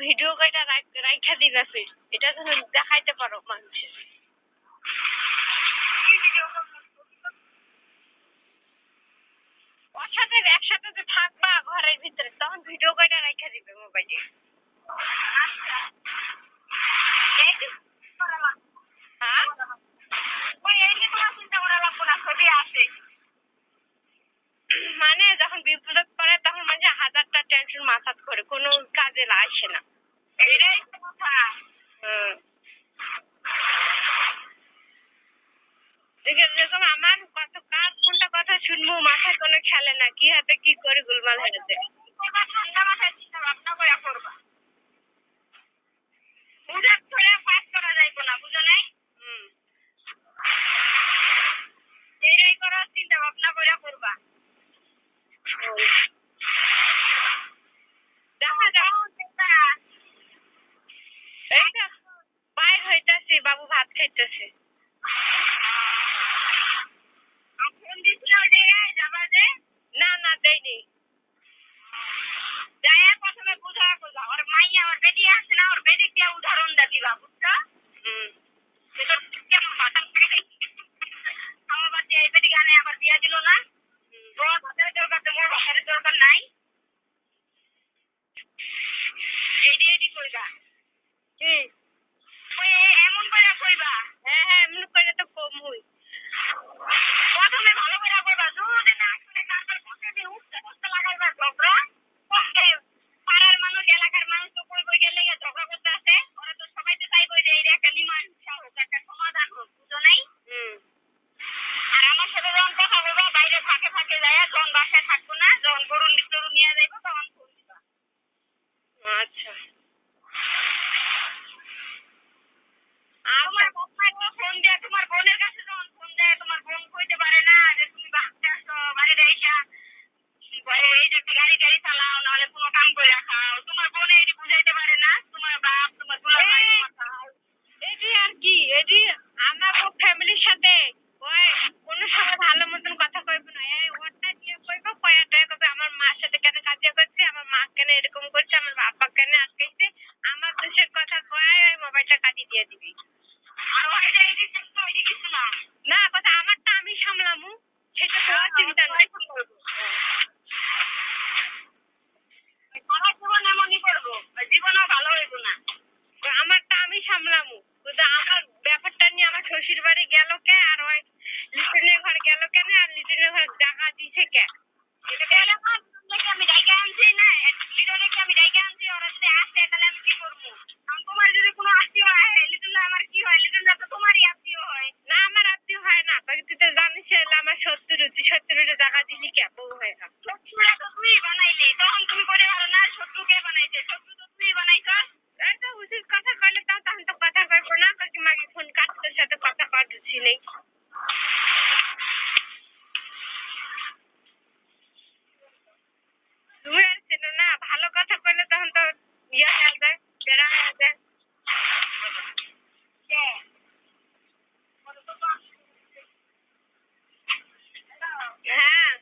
Video কইটা রাইখা দিবা ফির এটা তুমি দেখাইতে পারো মানুষের। ওর সাথে একসাথে যে থাকবা ঘরের ভিতরে তখন ভিডিও কইটা রাইখা দিবে মোবাইলে। মানে যখন বিপদ পড়ে তখন মানে হাজারটা টেনশন মাথাত করে কোনো কাজে আসে না। এটাই তো কথা। যেরকম আমার কত কার কোনটা কথা শুনবো মাথায় কোনো খেলে না কি হাতে কি করে গোলমাল হয়ে যায়। ঠান্ডা মাথায় চিন্তা ভাবনা করে করবা। উদার ধরে পাস করা যাইব না বুঝো নাই। এটাই করার চিন্তা ভাবনা করে করবা। দেখা যাক। এইটা বাইর হইতাছি বাবু ভাত খাইতেছে। না না দেয়নি। যাইয়া প্রথমে বুঝা করবা ওর মাইয়া ওর বেটি আছে না ওর বেটিকে উদাহরণ দিবা বুঝছো। আমার বাচ্চা এই বেটি গানে আবার বিয়া দিল না। তোর বাচ্চার দরকার তো মোর বাচ্চার দরকার নাই। এডি কইবা কি ওই এমন করে কইবা। হ্যাঁ হ্যাঁ এমন করে তো কম হই। প্রথমে ভালো করে কইবা যদি না শুনে তারপর বসে দিয়ে উঠতে বসতে লাগাইবা ঝগড়া। পাড়ার মানুষ এলাকার মানুষ তো কই কই গেলে ঝগড়া করতে আসে ওরা তো সবাই তো চাইবো যে এটা একটা মীমাংসা হোক একটা সমাধান হোক বুঝো নাই। আর আমার সাথে যখন কথা বলবা বাইরে ফাঁকে ফাঁকে যায় যখন বাসায় থাকবো না যখন গরু টরু নিয়ে যাইবো তখন ফোন দিবা। আচ্ছা তোমার ফোন দেয়া তোমার বোনের কাছে যখন ফোন দেয় তোমার বোন কইতে পারে না যে তুমি বাচ্চা আসো বাড়িতে আইসা এই যে গাড়ি গাড়ি চালাও নাহলে কোনো কাম করে রাখাও তোমার বোনে এটি বুঝাইতে পারে না তোমার বাপ তোমার দুলা ভাই এটি আর কি এটি আমার ফ্যামিলির সাথে ওই কোনো সময় ভালো মতন কথা কইব না এই ওরটা দিয়ে কইব কয়াটা কবে আমার মার সাথে কেন কাজিয়া করছে আমার মা কেন এরকম করছে আমার বাবা কেন আটকাইছে আমার দেশের কথা কয় ওই মোবাইলটা কাটি দিয়ে দিবি। আর ওইটা এটি তো এটি কিছু না না কথা আমারটা আমি সামলামু সেটা তো চিন্তা নাই। সারা জীবন এমনই করবো জীবনও ভালো হইব না। আমারটা আমি সামলামু কিন্তু আমার ব্যাপারটা নিয়ে আমার শ্বশুর বাড়ি গেল কে আর ওই লিটনের ঘর গেল কেন আর লিটনের ঘর জায়গা দিছে কে আমি জায়গা আনছি না লিটনকে আমি জায়গা আনছি ওরা যদি আসে তাহলে আমি কি করবো। তোমার যদি কোনো আত্মীয় হয় লিটন আমার কি হয় লিটন তো তোমারই আত্মীয় হয় না আমার আত্মীয় হয় না তুই তো জানিস আমার শত্রুর জায়গা দিলি কে বউ হয়ে শত্রুরা তো তুই বানাইলি তখন তুমি করে পারো না শত্রুকে বানাইছে শত্রু তো তুই বানাইছ। এটা উচিত কথা কইলে তাও তখন তো কথা কইবো না কাকি মাকে ফোন কাট তোর সাথে কথা কাটছি নেই। তুমি আর চেনো না ভালো কথা কইলে তখন তো ইয়ে হয়ে যায় বেড়া হয়ে যায়। হ্যাঁ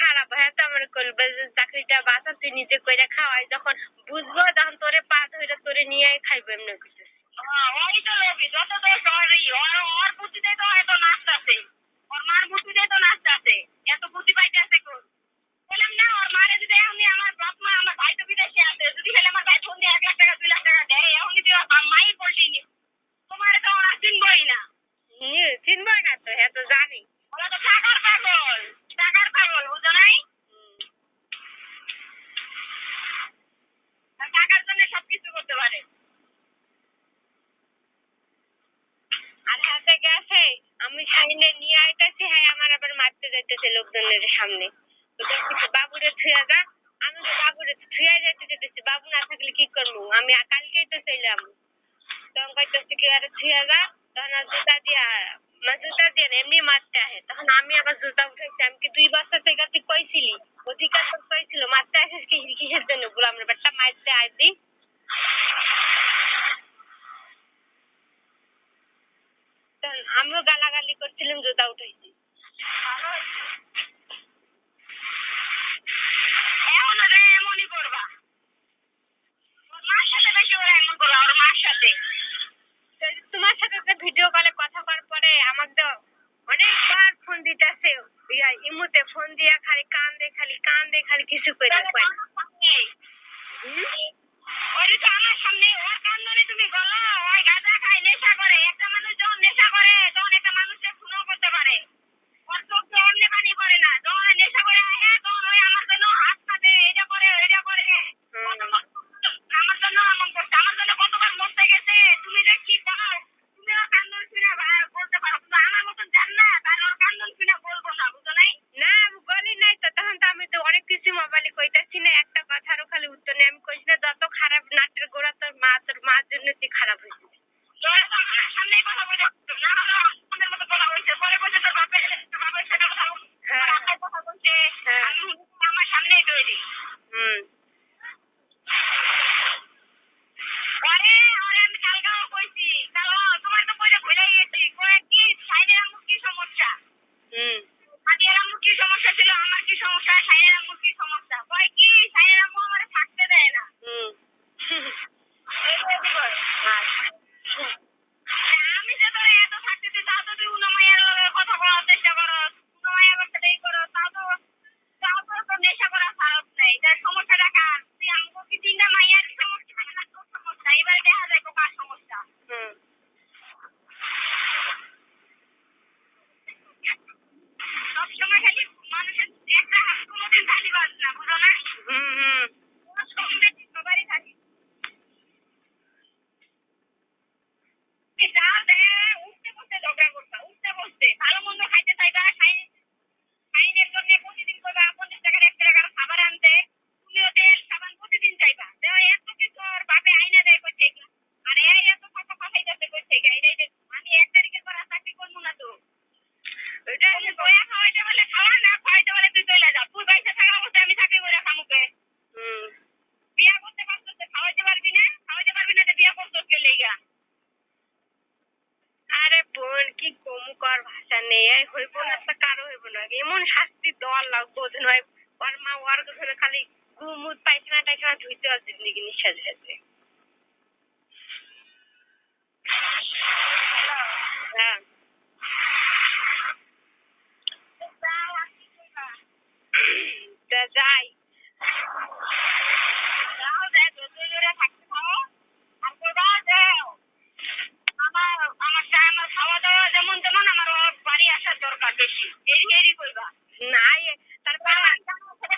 খারাপ, হ্যাঁ তো আমার করবে যে চাকরিটা বাঁচা তুই নিজে কইরা খাওয়াই, যখন বুঝবো তখন তোরে পা ধরে তোরে নিয়ে খাইবো এমনি কিছু। ওই তো লোভী, যত দোষ ওরই, ওর বুদ্ধিতেই তো এত নাচতাছে, ওর মার বুদ্ধিতেই তো নাচতাছে, এত বুদ্ধি পাইতেছে কোন? বললাম না ওর মারে যদি এমনি, আমার বাপ মা, আমার ভাই তো বিদেশে আছে, যদি খেলে আমার ভাই ফোন দিয়ে 1 লাখ টাকা 2 লাখ টাকা দেয়, এখন যদি মাই পল্টি নি, তোমার তো ওরা চিনবই না। চিনবই না তো, হ্যাঁ তো জানি। ওরা তো টাকার পাগল, টাকার পাগল, বুঝো নাই? টাকার জন্য সবকিছু করতে পারে। আর হাতে গেছে, আমি সাইনে নিয়ে আইতাছি, হ্যাঁ আমার আবার মারতে যাইতেছে লোকজনের সামনে। বাবুরে থুয়া যা, আমি তো বাবুরে থুয়া যাইতে যেতেছি, বাবু না থাকলে কি করবো, আমি কালকেই তো চাইলাম, তখন কইতেছি কি আরে থুয়া যা, তখন আর জুতা দিয়া, জুতা দিয়ে এমনি মারতে আহে, তখন আমি আবার জুতা উঠাইছি, আমি কি 2 বছর থেকে তুই কইছিলি, অধিকার তো কইছিল, মারতে আসিস কি কিসের জন্য, বললাম ব্যাপারটা মারতে আইছি। তখন আমিও গালাগালি করছিলাম, জুতা উঠাইছি। এমন রে, এমনই করবা, ওর মার সাথে বেশি ওরা এমন করবা, ওর মার সাথে। তোমার সাথে তো ভিডিও কলে কথা করার পরে আমার তো অনেকবার ফোন দিতেছে, ইমুতে ফোন দিয়া খালি কান্দে খালি কিছু করে পাই না। ওই তো আমার সামনে, ওর কান্দনে তুমি গলা, ওই গাঁজা খায়, নেশা করে, একটা মানুষ যখন নেশা করে তখন একটা মানুষকে খুনও করতে পারে, ওর চোখে অন্য পানি পড়ে না, যখন নেশা করে আহে তখন ওই আমার জন্য হাত পাতে, এটা করে ওইটা করে, আমার জন্য এমন করছে, আমার জন্য কতবার মরতে গেছে, তুমি যে কি পাও, তুমি ওর কান্দন শুনে বলতে পারো, কিন্তু আমার মতন জান না, তার ওর কান্দন শুনে বলবো না, বুঝো নাই? না বলি নাই তো, তখন তো আমি তো অনেক কিছু মোবাইলে কইতাছি না, একটা কথারও খালি উত্তর নেই, আমি কইছি না যত খারাপ নাটের গোড়া তোর মার জন্য তুই খারাপ হয়েছিস। সামনেই কথা বলে না, আমাদের মতো কথা বলছে, পরে বলছে তোর বাপের সাথে কথা বলছে, কথা বলছে, আমার সামনেই তৈরি। আরে আরে আমি কালকেও কইছি, তোমার তো কইলে ভুলেই গেছি, কয়ে কি সাইনের আম্মুর কি সমস্যা, আদিয়ার আম্মুর কি সমস্যা ছিল, আমার কি সমস্যা, সাইনের আম্মুর কি সমস্যা, কয়ে কি সাইনের আম্মু আমারে থাকতে দেয় না। আমি যে তোরে এত থাকতেছি, তাও তো তুই উনো মাইয়ার লগে কথা বলার চেষ্টা করো, উনো মাইয়ার সাথে এই করো, তাও তো তোর নেশা করা ফারত নাই, তার সমস্যাটা কার? তুই আমাকে কি 3টা মাইয়ার সমস্যা না তোর সমস্যা, এবারে দেখা যায় কার সমস্যা। সবসময় খালি মানুষের একটা হাত কোনোদিন খালি বাস না, বুঝো না? কম বেশি সবারই খালি। যাও দে, উঠতে বসতে ঝগড়া করবা, উঠতে বসতে ভালো মন্দ খাইতে চাইবা, সাইনের জন্য প্রতিদিন করবা 50 টাকার 1 টাকার খাবার আনতে, তুমিও তেল সাবান প্রতিদিন চাইবা, এত কিছু ওর বাপে আইনা দেয় করছে, আর এই এত টাকা পাঠাইতেছে করছে, এটাই আমি 1 তারিখের পর আর চাকরি করবো না তো। ওইটা বয়া খাওয়াইতে বলে খাওয়া, না খাওয়াইতে বলে তুই চলে যা, তুই বাইসে থাকা অবস্থায় আমি চাকরি করে খামুকে। বিয়া করতে পারছিস, খাওয়াইতে পারবি না, তো বিয়া করছিস কে লেগা? আরে বোন কি কমু, কর ভাষা নেই, হইব না তো কারো হইব না, এমন শাস্তি দেওয়ার লাগবো যে নয় ওর মা ওর ধরে খালি গুমুদ পায়খানা ধুইতে আর জিন্দগি নিঃশ্বাস গেছে। হ্যাঁ যাই, যাও দেখ জোরে থাকতে পারো, আর করবা যাও, আমার খাওয়া দাওয়া যেমন তেমন, আমার ওর বাড়ি আসার দরকার বেশি, এরি করবা না, তারপর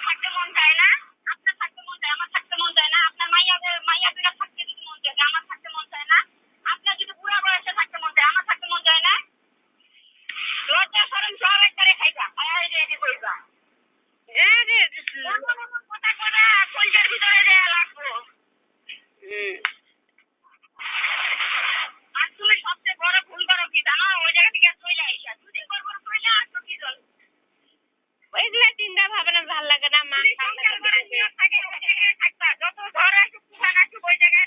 থাকতে মন চায় না, আপনার থাকতে মন চায়, আমার থাকতে মন চায় না, আপনার মাইয়া দুটা থাকতে যদি মন চায়, আমার থাকতে মন চায় না, আপনার যদি বুড়া বয়সে থাকতে মন চায়, আমার থাকতে মন চায় না, লজ্জা শরম সব একবারে খাইবা, এরি করবা। কথা কথা কলজার ভিতরে দেয়া লাগবো। আর তুমি সবচেয়ে বড় ভুল করো কি জানো, ওই জায়গা থেকে চলে আইসা 2 দিন পর চলে আসছো কি জন্য? ওইগুলা চিন্তা ভাবনা ভাল লাগে না, মা যত ঝড় আসুক তুফান আসুক ওই জায়গায়